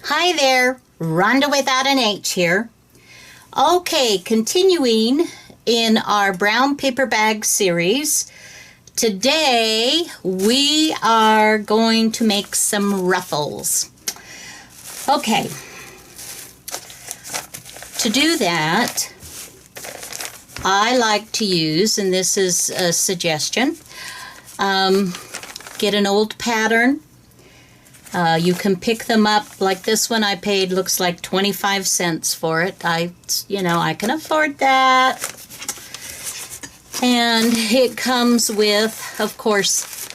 Hi there, Rhonda without an H here. Okay, continuing in our brown paper bag series. Today we are going to make some ruffles. Okay, to do that, I like to use, and this is a suggestion, get an old pattern. You can pick them up like this one I paid, looks like 25 cents for it. I can afford that. And it comes with, of course,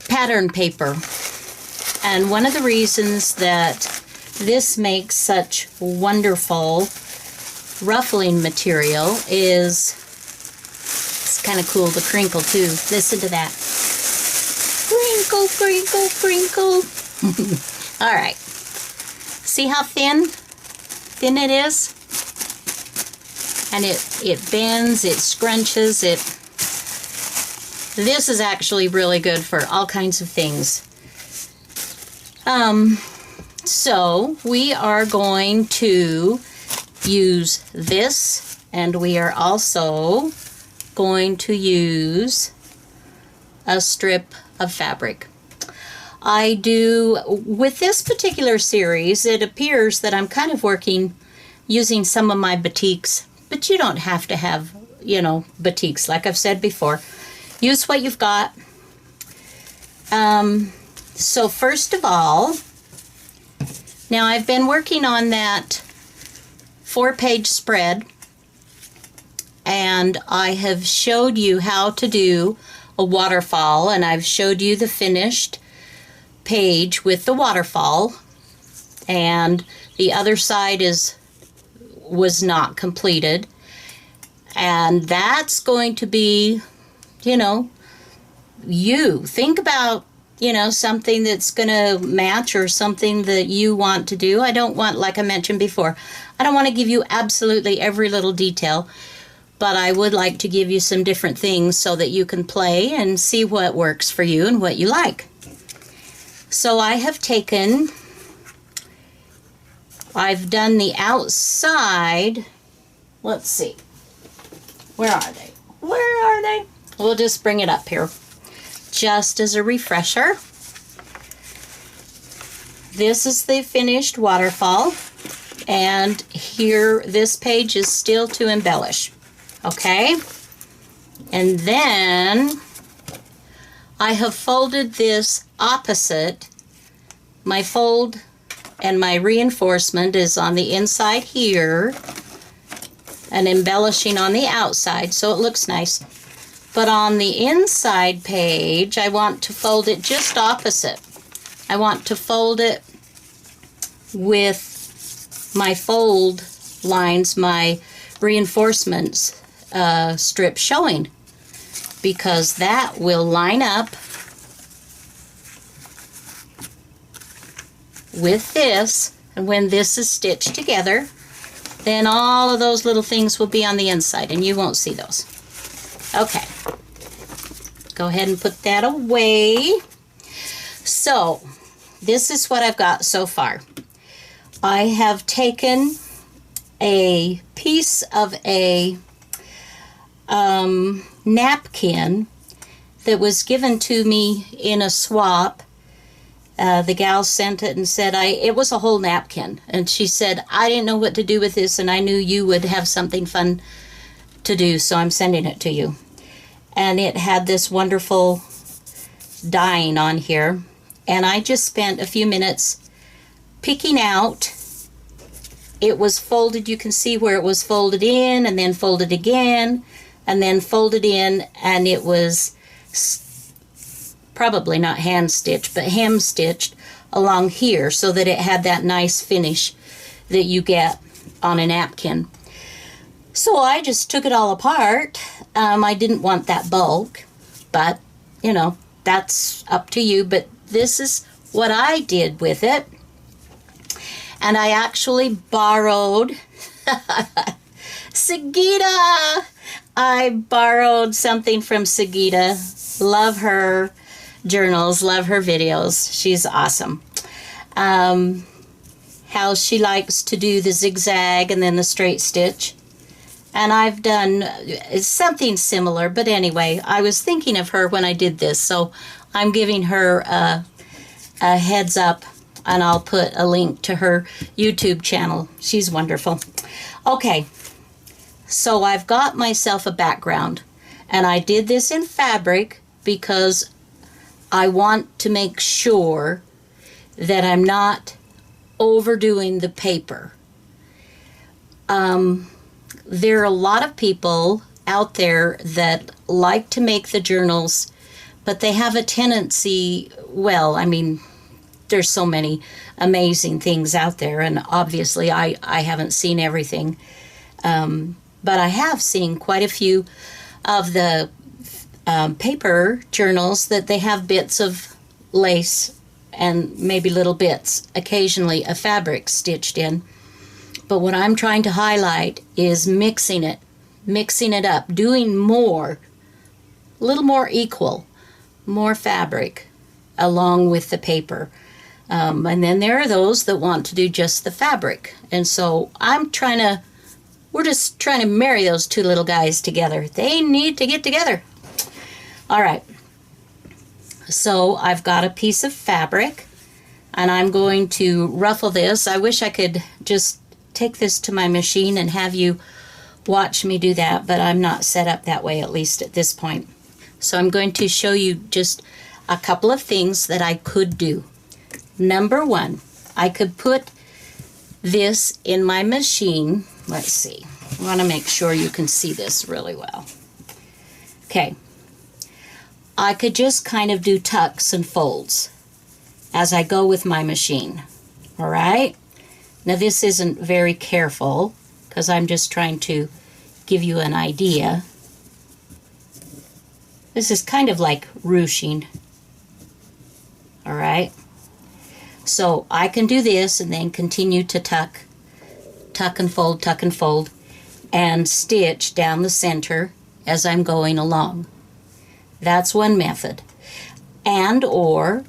pattern paper. And one of the reasons that this makes such wonderful ruffling material is, it's kind of cool to crinkle too. Listen to that. Crinkle, crinkle, crinkle. All right. See how thin it is? And it bends, it scrunches, this is actually really good for all kinds of things. So we are going to use this, and we are also going to use a strip of fabric. With this particular series, it appears that I'm kind of using some of my batiks, but you don't have to have, batiks, like I've said before. Use what you've got. So first of all, now I've been working on that 4-page spread, and I have showed you how to do a waterfall, and I've showed you the finished page with the waterfall, and the other side was not completed, and that's going to be, you think about, something that's going to match or something that you want to do. I don't want, like I mentioned before, I don't want to give you absolutely every little detail, but I would like to give you some different things so that you can play and see what works for you and what you like. So I've done the outside. Let's see. Where are they? Where are they? We'll just bring it up here. Just as a refresher, this is the finished waterfall, and here, this page is still to embellish. Okay? And then I have folded this opposite. My fold and my reinforcement is on the inside here and embellishing on the outside so it looks nice. But on the inside page, I want to fold it just opposite. I want to fold it with my fold lines, my reinforcements strip showing, because that will line up with this, and when this is stitched together, then all of those little things will be on the inside and you won't see those. Okay, go ahead and put that away. So this is what I've got so far. I have taken a piece of a napkin that was given to me in a swap. The gal sent it and said, it was a whole napkin. And she said, I didn't know what to do with this, and I knew you would have something fun to do, so I'm sending it to you. And it had this wonderful dyeing on here. And I just spent a few minutes picking out. It was folded, you can see where it was folded in, and then folded again, and then folded in, and it was probably not hand stitched, but hem stitched along here so that it had that nice finish that you get on a napkin. So I just took it all apart. I didn't want that bulk, but that's up to you. But this is what I did with it. And I actually borrowed Sagita. I borrowed something from Sagita. Love her journals, love her videos. She's awesome. how she likes to do the zigzag and then the straight stitch. And I've done something similar, but anyway, I was thinking of her when I did this, so I'm giving her a heads up, and I'll put a link to her YouTube channel. She's wonderful. Okay, so I've got myself a background, and I did this in fabric because I want to make sure that I'm not overdoing the paper. There are a lot of people out there that like to make the journals, but they have a tendency, well, I mean, there's so many amazing things out there, and obviously I haven't seen everything, but I have seen quite a few of the paper journals that they have bits of lace and maybe little bits, occasionally a fabric stitched in. But what I'm trying to highlight is mixing it up, doing more, a little more equal, more fabric along with the paper. And then there are those that want to do just the fabric. And so we're just trying to marry those two little guys together. They need to get together. All right. So I've got a piece of fabric, and I'm going to ruffle this. I wish I could just take this to my machine and have you watch me do that, but I'm not set up that way, at least at this point. So I'm going to show you just a couple of things that I could do. Number one, I could put this in my machine. Let's see. I want to make sure you can see this really well. Okay. I could just kind of do tucks and folds as I go with my machine. All right? Now this isn't very careful because I'm just trying to give you an idea. This is kind of like ruching. All right? So I can do this and then continue to tuck and fold, and stitch down the center as I'm going along. That's one method. And or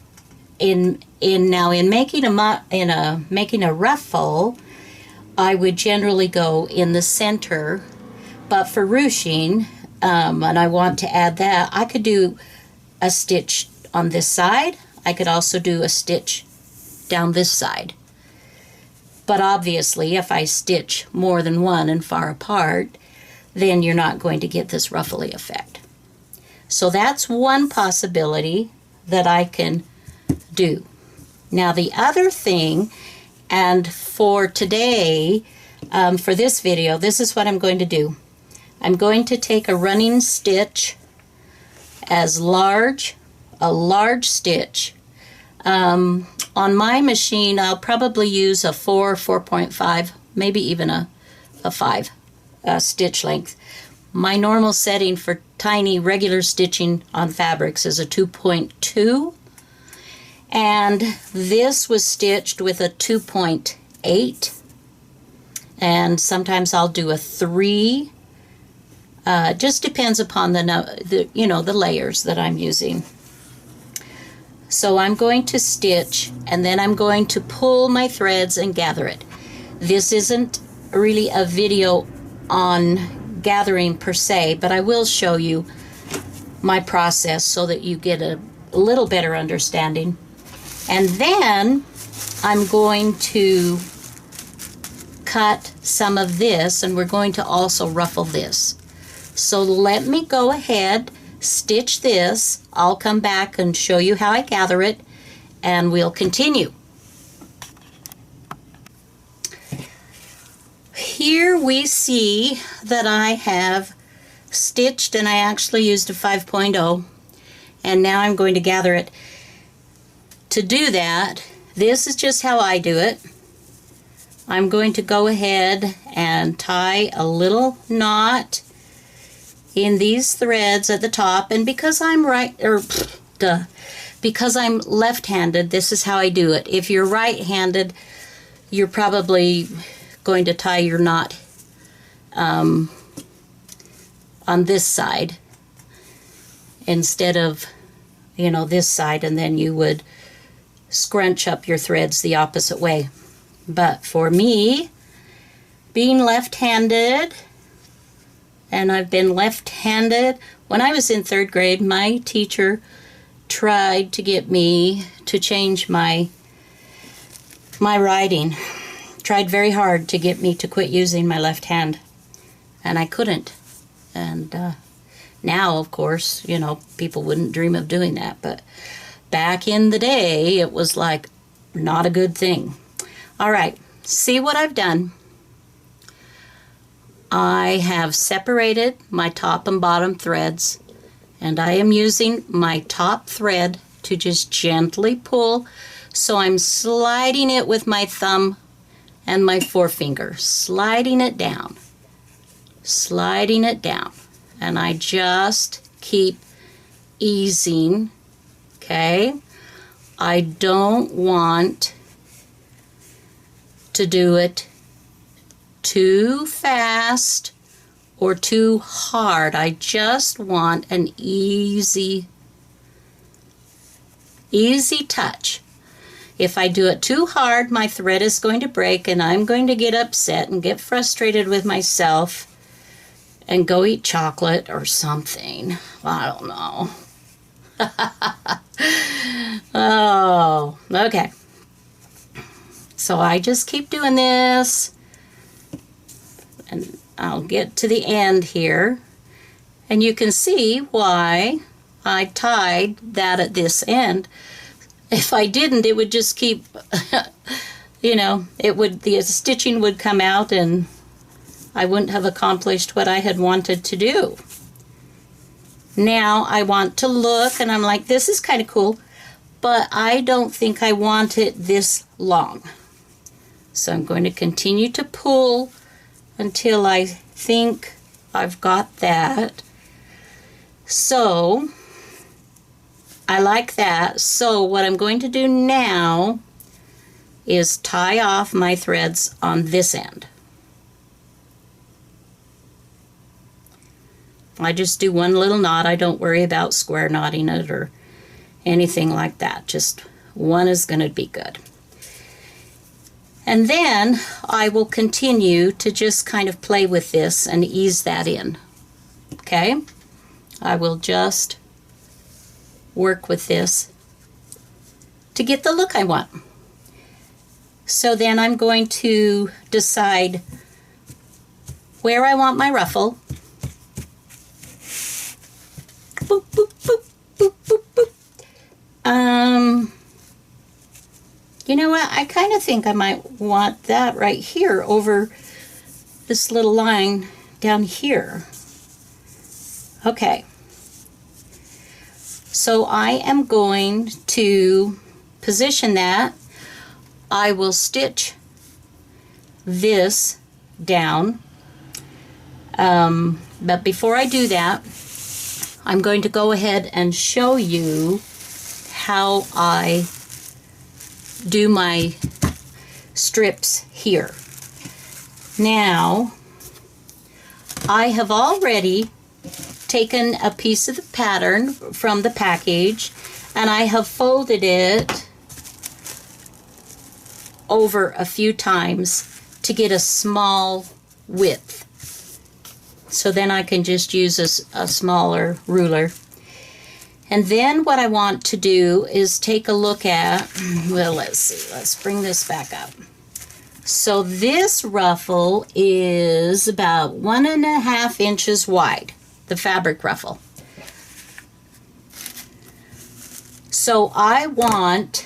in making a ruffle, I would generally go in the center, but for ruching, and I want to add that, I could do a stitch on this side. I could also do a stitch down this side. But obviously, if I stitch more than one and far apart, then you're not going to get this ruffly effect. So that's one possibility that I can do. Now the other thing, and for today, for this video, this is what I'm going to do. I'm going to take a running stitch a large stitch. On my machine, I'll probably use a 4.5, maybe even a 5 stitch length. My normal setting for tiny regular stitching on fabrics is a 2.2, and this was stitched with a 2.8, and sometimes I'll do a 3. Just depends upon the layers that I'm using. So I'm going to stitch, and then I'm going to pull my threads and gather it. This isn't really a video on gathering per se, but I will show you my process so that you get a little better understanding. And then I'm going to cut some of this, and we're going to also ruffle this. So let me go ahead, stitch this. I'll come back and show you how I gather it, and we'll continue. Here we see that I have stitched, and I actually used a 5.0, and now I'm going to gather it. To do that, this is just how I do it. I'm going to go ahead and tie a little knot in these threads at the top, and because I'm because I'm left-handed, this is how I do it. If you're right-handed, you're probably going to tie your knot on this side instead of, this side, and then you would scrunch up your threads the opposite way. But for me, being left-handed, and I've been left-handed, when I was in 3rd grade, my teacher tried to get me to change my writing. Tried very hard to get me to quit using my left hand, and I couldn't. And now, of course, you know, people wouldn't dream of doing that, but back in the day, it was like not a good thing. All right, see what I've done. I have separated my top and bottom threads, and I am using my top thread to just gently pull. So I'm sliding it with my thumb and my forefinger, sliding it down, and I just keep easing, okay? I don't want to do it too fast or too hard. I just want an easy touch. If I do it too hard, my thread is going to break and I'm going to get upset and get frustrated with myself and go eat chocolate or something. I don't know. Oh, okay. So I just keep doing this, and I'll get to the end here, and you can see why I tied that at this end. If I didn't, it would just keep, you know, the stitching would come out and I wouldn't have accomplished what I had wanted to do. Now I want to look, and I'm like, this is kind of cool, but I don't think I want it this long. So I'm going to continue to pull until I think I've got that. So I like that. So what I'm going to do now is tie off my threads on this end. I just do one little knot. I don't worry about square knotting it or anything like that. Just one is going to be good. And then I will continue to just kind of play with this and ease that in. Okay? I will just work with this to get the look I want. So then I'm going to decide where I want my ruffle. Boop, boop, boop, boop, boop, boop. You know what? I kind of think I might want that right here over this little line down here. Okay. So I am going to position that. I will stitch this down. But before I do that, I'm going to go ahead and show you how I do my strips here. Now, I have already taken a piece of the pattern from the package and I have folded it over a few times to get a small width. So then I can just use a smaller ruler. And then what I want to do is take a look at, well, let's see, let's bring this back up. So this ruffle is about 1.5 inches wide, the fabric ruffle. So I want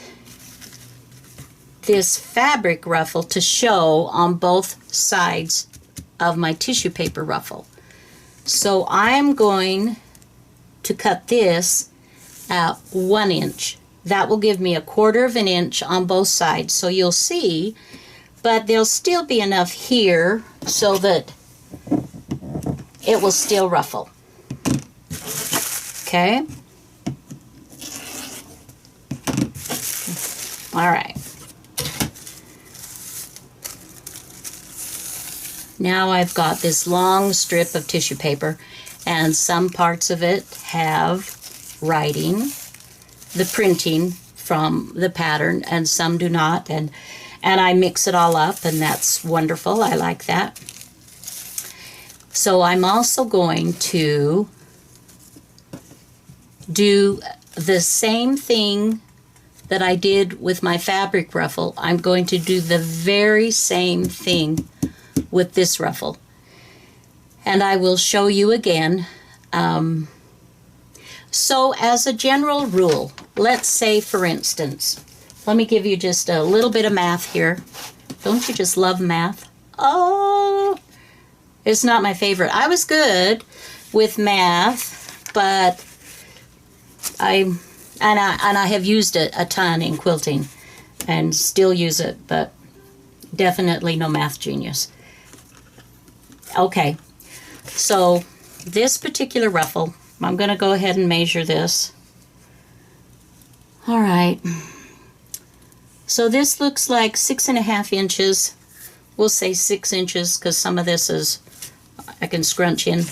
this fabric ruffle to show on both sides of my tissue paper ruffle. So I'm going to cut this at 1 inch. That will give me 1/4 inch on both sides. So you'll see, but there'll still be enough here so that it will still ruffle. Okay? All right. Now I've got this long strip of tissue paper, and some parts of it have writing, the printing from the pattern and some do not, and I mix it all up, and that's wonderful. I like that. So I'm also going to do the same thing that I did with my fabric ruffle. I'm going to do the very same thing with this ruffle. And I will show you again. So as a general rule, let's say, for instance, let me give you just a little bit of math here. Don't you just love math? Oh, it's not my favorite. I was good with math, but I have used it a ton in quilting and still use it, but definitely no math genius. Okay, so this particular ruffle, I'm going to go ahead and measure this. All right. So this looks like 6.5 inches. We'll say 6 inches because some of this is, I can scrunch in.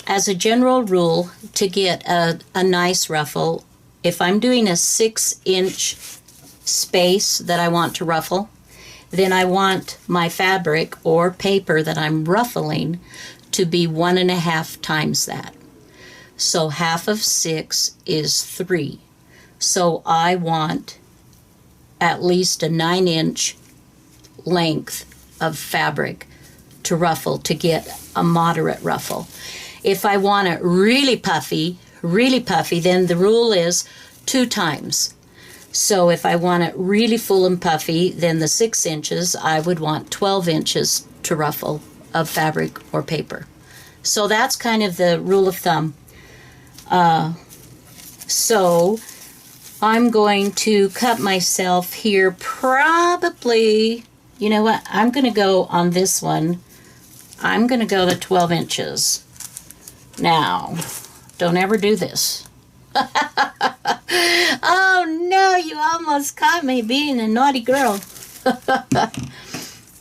As a general rule, to get a nice ruffle, if I'm doing a 6-inch space that I want to ruffle, then I want my fabric or paper that I'm ruffling to be 1.5 times that. So half of 6 is 3. So I want at least a 9-inch length of fabric to ruffle to get a moderate ruffle. If I want it really puffy, then the rule is 2 times. So if I want it really full and puffy, then the 6 inches, I would want 12 inches to ruffle of fabric or paper. So that's kind of the rule of thumb. So I'm going to cut myself here probably, you know what, I'm going to go on this one, I'm going to go to 12 inches. Now, don't ever do this. Oh no, you almost caught me being a naughty girl.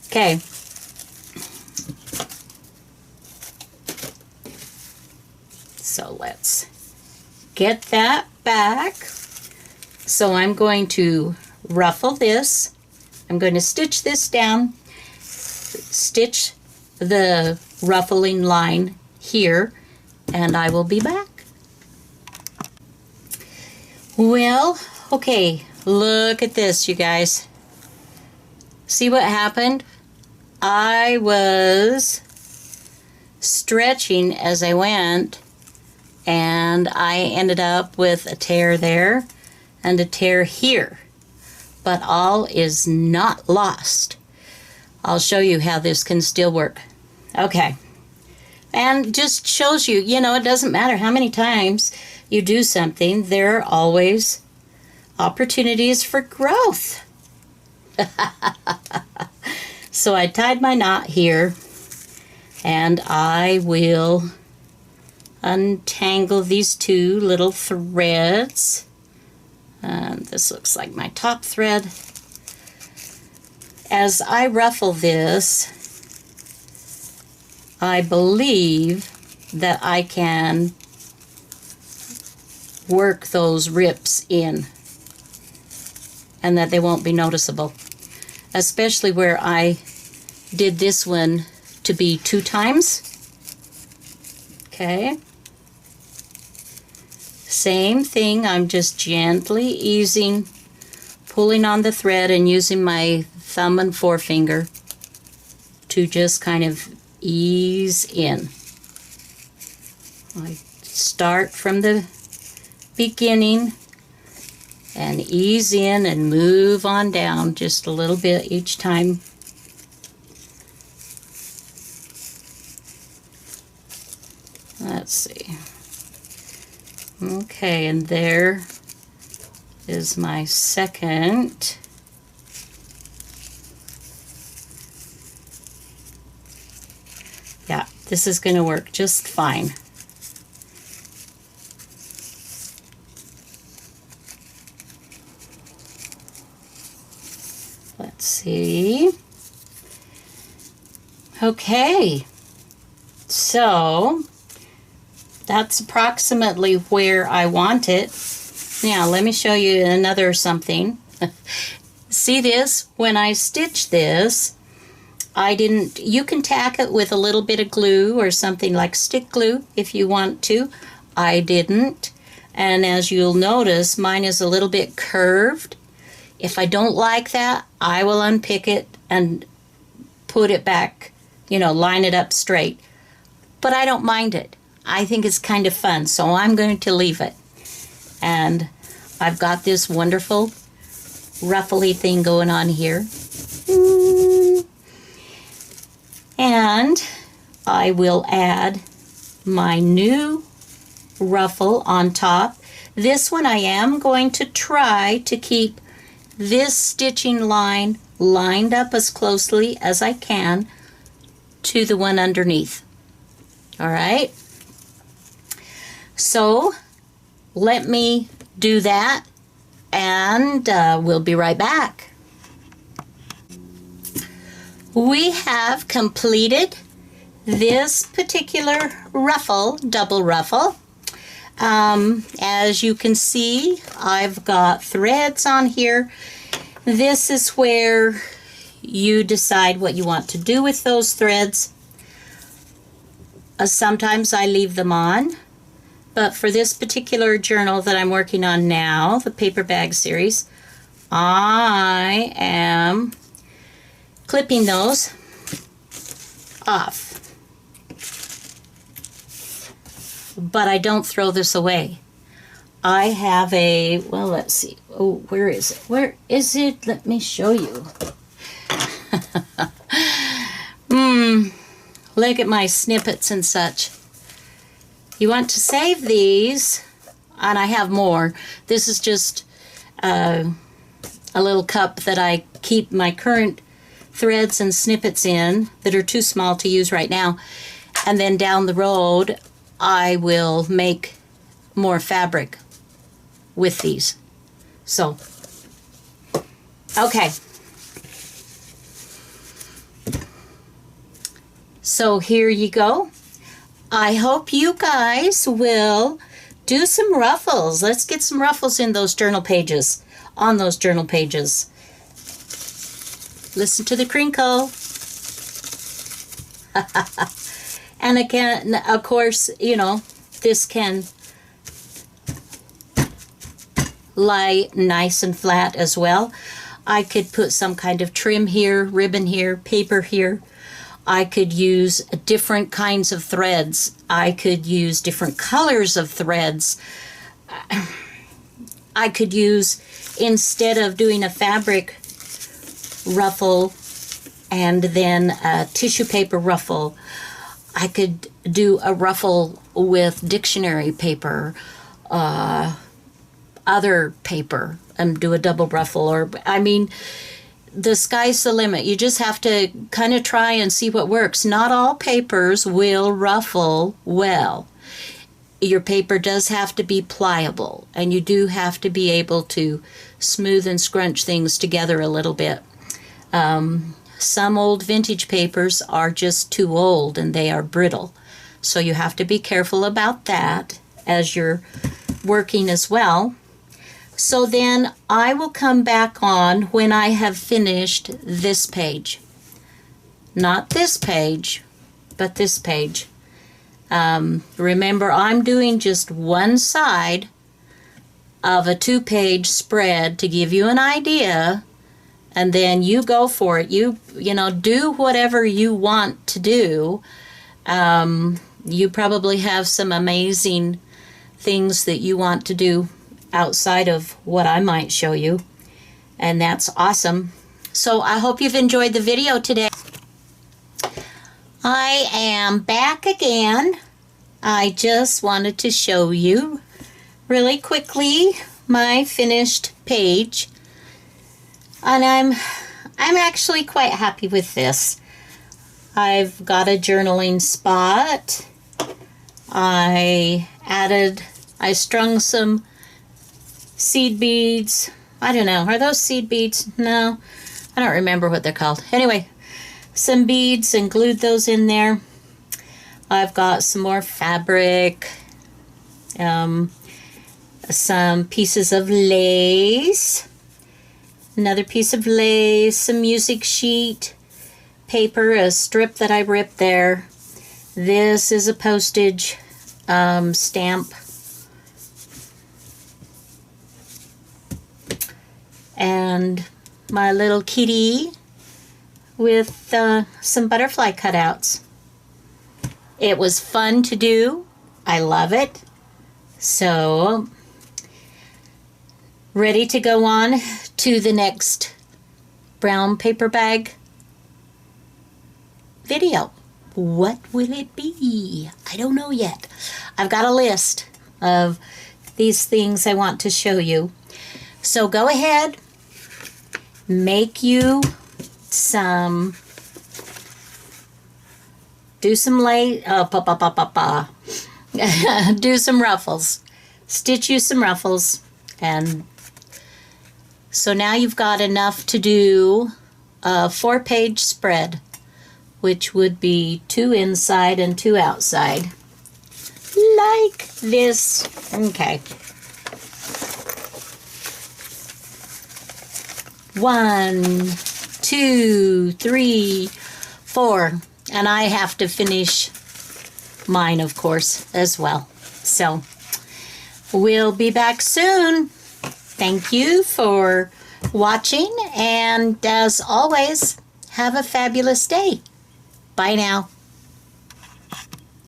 Okay. So let's get that back. So I'm going to ruffle this. I'm going to stitch this down, stitch the ruffling line here, and I will be back. Well, okay, look at this, you guys. See what happened? I was stretching as I went, and I ended up with a tear there and a tear here. But all is not lost. I'll show you how this can still work. Okay. And just shows you, you know, it doesn't matter how many times you do something, there are always opportunities for growth. So I tied my knot here, and I will untangle these 2 little threads. This looks like my top thread. As I ruffle this, I believe that I can work those rips in and that they won't be noticeable, especially where I did this one to be 2 times. Okay. Same thing, I'm just gently easing, pulling on the thread and using my thumb and forefinger to just kind of ease in. I start from the beginning and ease in and move on down just a little bit each time. Let's see. Okay, and there is my second. Yeah, this is going to work just fine. Let's see. Okay, so that's approximately where I want it. Now let me show you another something. See this? When I stitch this, I didn't, you can tack it with a little bit of glue or something like stick glue if you want to. I didn't. And as you'll notice, mine is a little bit curved. If I don't like that, I will unpick it and put it back, line it up straight. But I don't mind it. I think it's kind of fun, so I'm going to leave it. And I've got this wonderful ruffly thing going on here. And I will add my new ruffle on top. This one I am going to try to keep this stitching line lined up as closely as I can to the one underneath. All right. So let me do that, and we'll be right back. We have completed this particular ruffle, double ruffle. As you can see, I've got threads on here. This is where you decide what you want to do with those threads. Sometimes I leave them on, but for this particular journal that I'm working on now, the paper bag series, I am clipping those off. But I don't throw this away. I have a, well, let's see. Oh, where is it? Where is it? Let me show you. Look at my snippets and such. You want to save these, and I have more. This is just a little cup that I keep my current threads and snippets in that are too small to use right now. And then down the road, I will make more fabric with these. So, okay. So here you go. I hope you guys will do some ruffles. Let's get some ruffles in those journal pages, on those journal pages. Listen to the crinkle. And again, of course, this can lie nice and flat as well. I could put some kind of trim here, ribbon here, paper here. I could use different kinds of threads. I could use different colors of threads. I could use, instead of doing a fabric ruffle and then a tissue paper ruffle, I could do a ruffle with dictionary paper, other paper, and do a double ruffle. Or, I mean, the sky's the limit. You just have to kind of try and see what works. Not all papers will ruffle well. Your paper does have to be pliable, and you do have to be able to smooth and scrunch things together a little bit. Some old vintage papers are just too old and they are brittle. So you have to be careful about that as you're working as well. So then I will come back on when I have finished this page. Not this page, but this page. Remember, I'm doing just one side of a 2-page spread to give you an idea, and then you go for it. You do whatever you want to do. You probably have some amazing things that you want to do outside of what I might show you, and that's awesome. So I hope you've enjoyed the video today. I am back again. I just wanted to show you really quickly my finished page, and I'm actually quite happy with this. I've got a journaling spot. I strung some seed beads. I don't know, are those seed beads? No, I don't remember what they're called. Anyway, some beads and glued those in there. I've got some more fabric, some pieces of lace, another piece of lace, some music sheet, paper, a strip that I ripped there. This is a postage stamp. And my little kitty with some butterfly cutouts. It was fun to do. I love it. So, ready to go on to the next brown paper bag video. What will it be? I don't know yet. I've got a list of these things I want to show you. So go ahead, make you some, do some do some ruffles. Stitch you some ruffles. And so now you've got enough to do a 4-page spread, which would be 2 inside and 2 outside. Like this. Okay. 1, 2, 3, 4. And I have to finish mine, of course, as well. So, we'll be back soon. Thank you for watching, and as always, have a fabulous day. Bye now.